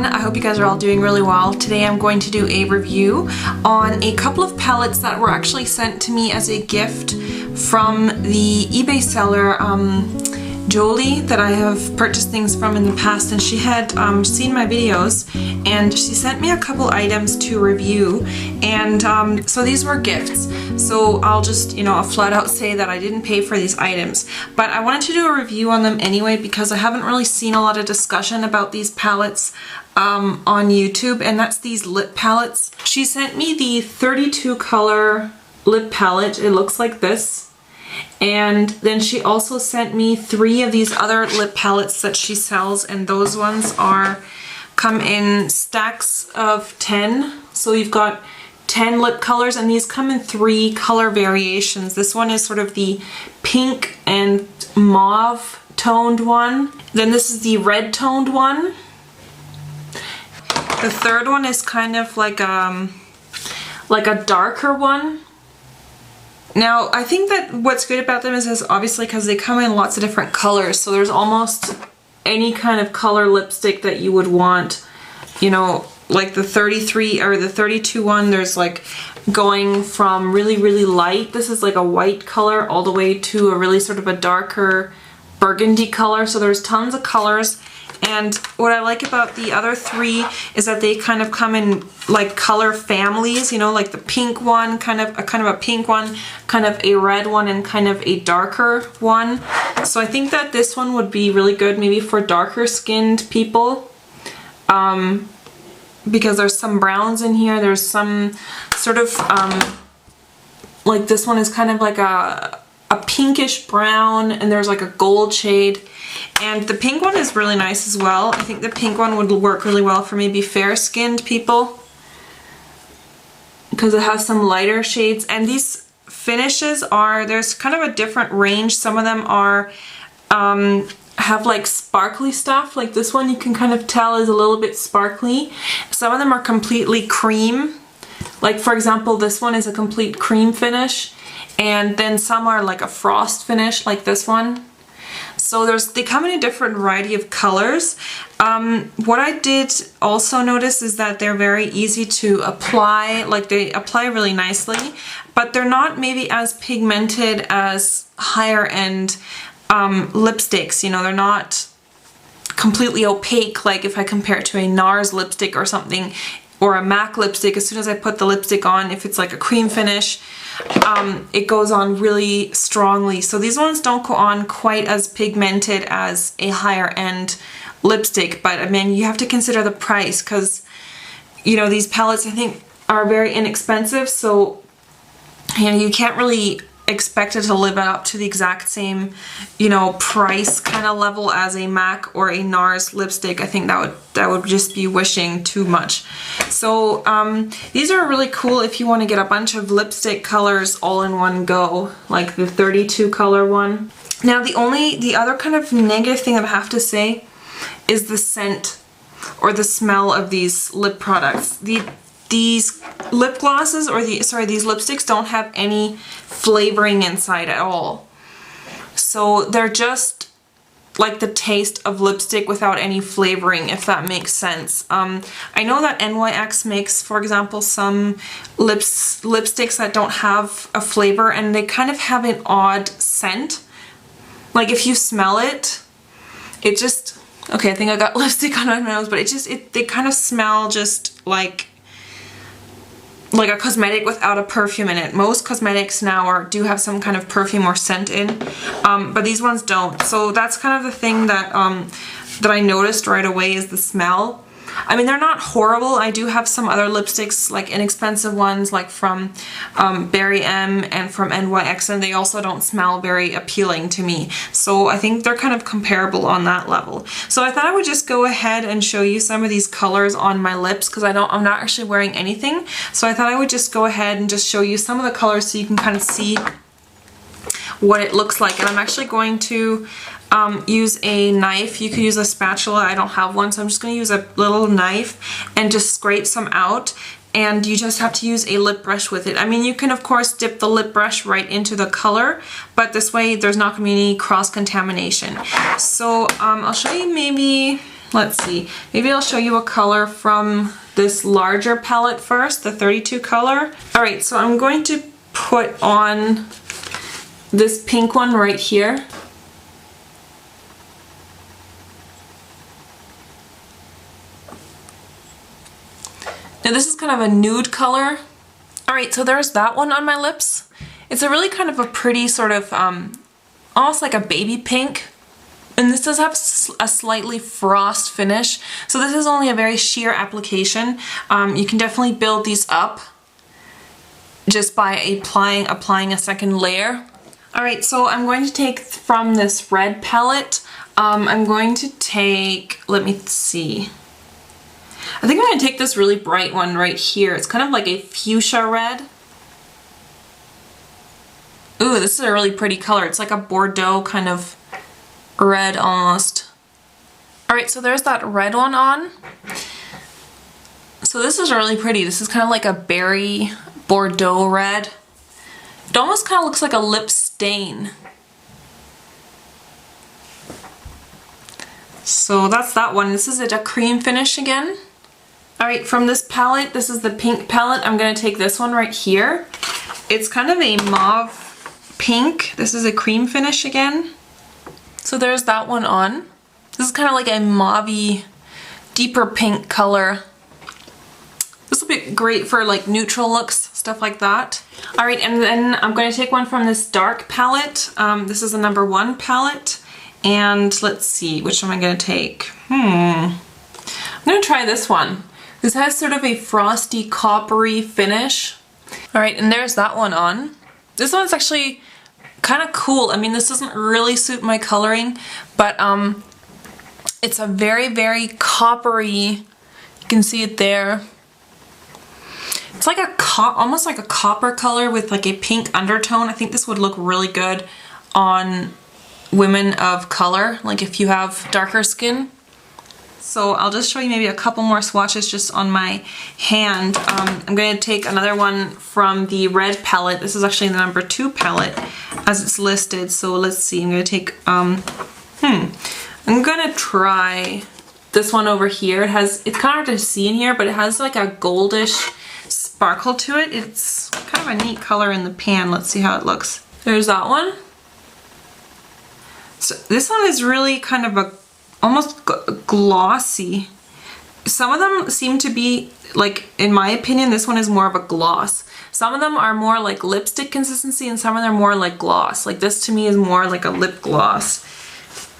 everyone, I hope you guys are all doing really well. Today I'm going to do a review on a couple of palettes that were actually sent to me as a gift from the eBay seller Jolie that I have purchased things from in the past, and she had seen my videos and she sent me a couple items to review, and so these were gifts. So I'll just, I'll flat out say that I didn't pay for these items, but I wanted to do a review on them anyway because I haven't really seen a lot of discussion about these palettes on YouTube, and that's these lip palettes. She sent me the 32 color lip palette. It looks like this. And then she also sent me 3 of these other lip palettes that she sells, and those ones come in stacks of 10. So you've got 10 lip colors, and these come in 3 color variations. This one is sort of the pink and mauve toned one. Then this is the red toned one. The third one is kind of like a darker one. Now, I think that what's good about them is obviously because they come in lots of different colors, so there's almost any kind of color lipstick that you would want. Like the 33 or the 32 one, there's like going from really, really light, this is like a white color, all the way to a really sort of a darker burgundy color. So there's tons of colors. And what I like about the other 3 is that they kind of come in like color families, like the pink one, kind of a pink one, kind of a red one, and kind of a darker one. So I think that this one would be really good maybe for darker skinned people, because there's some browns in here. There's some sort of like this one is kind of like a pinkish brown, and there's like a gold shade. And the pink one is really nice as well. I think the pink one would work really well for maybe fair-skinned people because it has some lighter shades. And these finishes there's kind of a different range. Some of them have like sparkly stuff. Like this one you can kind of tell is a little bit sparkly. Some of them are completely cream. Like for example, this one is a complete cream finish. And then some are like a frost finish like this one. So they come in a different variety of colors. What I did also notice is that they're very easy to apply, like they apply really nicely, but they're not maybe as pigmented as higher end lipsticks. They're not completely opaque, like if I compare it to a NARS lipstick or something, or a MAC lipstick. As soon as I put the lipstick on, if it's like a cream finish, it goes on really strongly. So these ones don't go on quite as pigmented as a higher end lipstick, but I mean, you have to consider the price because, these palettes I think are very inexpensive, so you can't really expect it to live up to the exact same, price kind of level as a MAC or a NARS lipstick. I think that would just be wishing too much. So these are really cool if you want to get a bunch of lipstick colors all in one go, like the 32 color one. Now the other kind of negative thing I have to say is the scent or the smell of these lip products. These lip glosses these lipsticks don't have any flavoring inside at all. So they're just like the taste of lipstick without any flavoring, if that makes sense. I know that NYX makes, for example, some lipsticks that don't have a flavor, and they kind of have an odd scent. Like if you smell it, it just, okay, I think I got lipstick on my nose, but they kind of smell just like a cosmetic without a perfume in it. Most cosmetics now do have some kind of perfume or scent in, but these ones don't. So that's kind of the thing that I noticed right away is the smell. I mean, they're not horrible. I do have some other lipsticks, like inexpensive ones, like from Berry M and from NYX, and they also don't smell very appealing to me. So I think they're kind of comparable on that level. So I thought I would just go ahead and show you some of these colors on my lips because I'm not actually wearing anything. So I thought I would just go ahead and just show you some of the colors so you can kind of see what it looks like. And I'm actually going to use a knife. You could use a spatula. I don't have one, so I'm just going to use a little knife and just scrape some out. And you just have to use a lip brush with it. I mean, you can of course dip the lip brush right into the color, but this way there's not going to be any cross contamination. So I'll show you maybe let's see, maybe I'll show you a color from this larger palette first, the 32 color. All right, so I'm going to put on this pink one right here. Now this is kind of a nude color. All right, so there's that one on my lips. It's a really kind of a pretty sort of, almost like a baby pink. And this does have a slightly frost finish. So this is only a very sheer application. You can definitely build these up just by applying a second layer. All right, so I'm going to take from this red palette, I'm going to take, let me see. I think I'm going to take this really bright one right here. It's kind of like a fuchsia red. Ooh, this is a really pretty color. It's like a Bordeaux kind of red almost. All right, so there's that red one on. So this is really pretty. This is kind of like a berry Bordeaux red. It almost kind of looks like a lip stain. So that's that one. This is a cream finish again. All right, from this palette, this is the pink palette. I'm gonna take this one right here. It's kind of a mauve pink. This is a cream finish again. So there's that one on. This is kind of like a mauvey, deeper pink color. This will be great for like neutral looks, stuff like that. All right, and then I'm going to take one from this dark palette. This is the number 1 palette. And let's see, which one am I going to take? I'm going to try this one. This has sort of a frosty, coppery finish. All right, and there's that one on. This one's actually kind of cool. I mean, this doesn't really suit my coloring, but it's a very, very coppery, you can see it there. It's like almost like a copper color with like a pink undertone. I think this would look really good on women of color, like if you have darker skin. So I'll just show you maybe a couple more swatches just on my hand. I'm going to take another one from the red palette. This is actually the number 2 palette as it's listed. So let's see, I'm going to take, I'm going to try this one over here. It's kind of hard to see in here, but it has like a goldish sparkle to it. It's kind of a neat color in the pan. Let's see how it looks. There's that one. So this one is really kind of almost glossy. Some of them seem to be, like, in my opinion, this one is more of a gloss. Some of them are more like lipstick consistency and some of them are more like gloss. Like this to me is more like a lip gloss.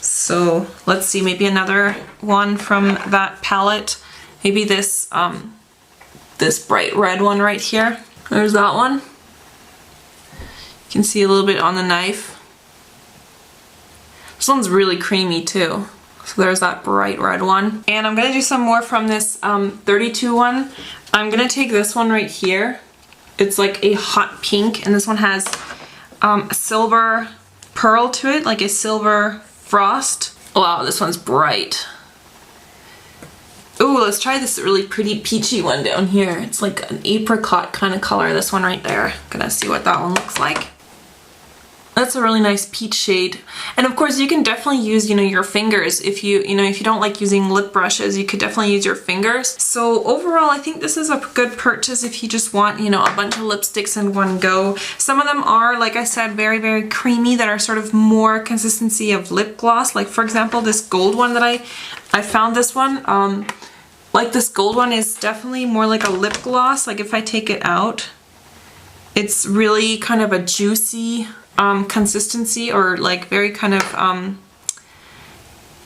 So let's see, maybe another one from that palette. Maybe this, this bright red one right here. There's that one. You can see a little bit on the knife. This one's really creamy too. So there's that bright red one. And I'm gonna do some more from this 32 one. I'm gonna take this one right here. It's like a hot pink, and this one has a silver pearl to it, like a silver frost. Wow, this one's bright. Ooh, let's try this really pretty peachy one down here. It's like an apricot kind of color, this one right there. Gonna see what that one looks like. That's a really nice peach shade. And of course you can definitely use, your fingers. If you don't like using lip brushes, you could definitely use your fingers. So overall, I think this is a good purchase if you just want, a bunch of lipsticks in one go. Some of them are, like I said, very, very creamy, that are sort of more consistency of lip gloss. Like for example, this gold one that I found this one. Like this gold one is definitely more like a lip gloss. Like if I take it out, it's really kind of a juicy consistency, or like very kind of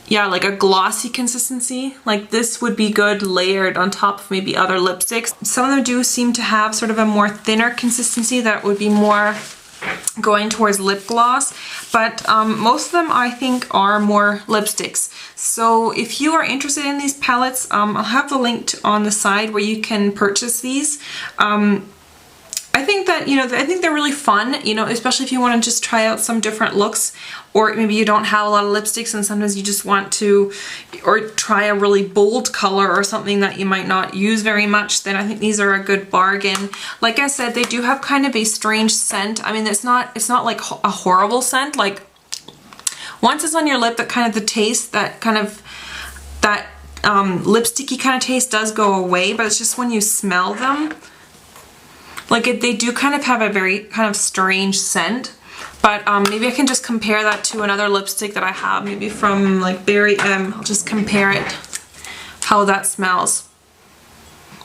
yeah, like a glossy consistency. Like this would be good layered on top of maybe other lipsticks. Some of them do seem to have sort of a more thinner consistency that would be more going towards lip gloss, but most of them I think are more lipsticks. So if you are interested in these palettes, I'll have the link on the side where you can purchase these. I think that, I think they're really fun, especially if you want to just try out some different looks, or maybe you don't have a lot of lipsticks and sometimes you just want to, or try a really bold color or something that you might not use very much, then I think these are a good bargain. Like I said, they do have kind of a strange scent. I mean, it's not like a horrible scent. Like once it's on your lip, that kind of the taste, that kind of that lipsticky kind of taste does go away, but it's just when you smell them, like they do kind of have a very kind of strange scent. But maybe I can just compare that to another lipstick that I have, maybe from like Berry M. I'll just compare it, how that smells.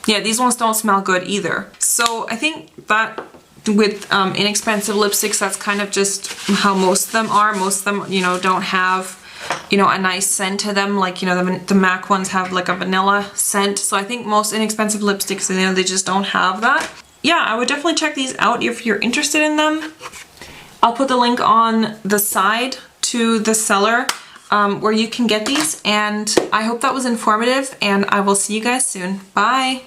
Yeah, these ones don't smell good either. So I think that with inexpensive lipsticks, that's kind of just how most of them are. Most of them, you know, don't have, you know, a nice scent to them. Like, you know, the MAC ones have like a vanilla scent. So I think most inexpensive lipsticks, you know, they just don't have that. Yeah, I would definitely check these out if you're interested in them. I'll put the link on the side to the seller where you can get these, and I hope that was informative, and I will see you guys soon. Bye!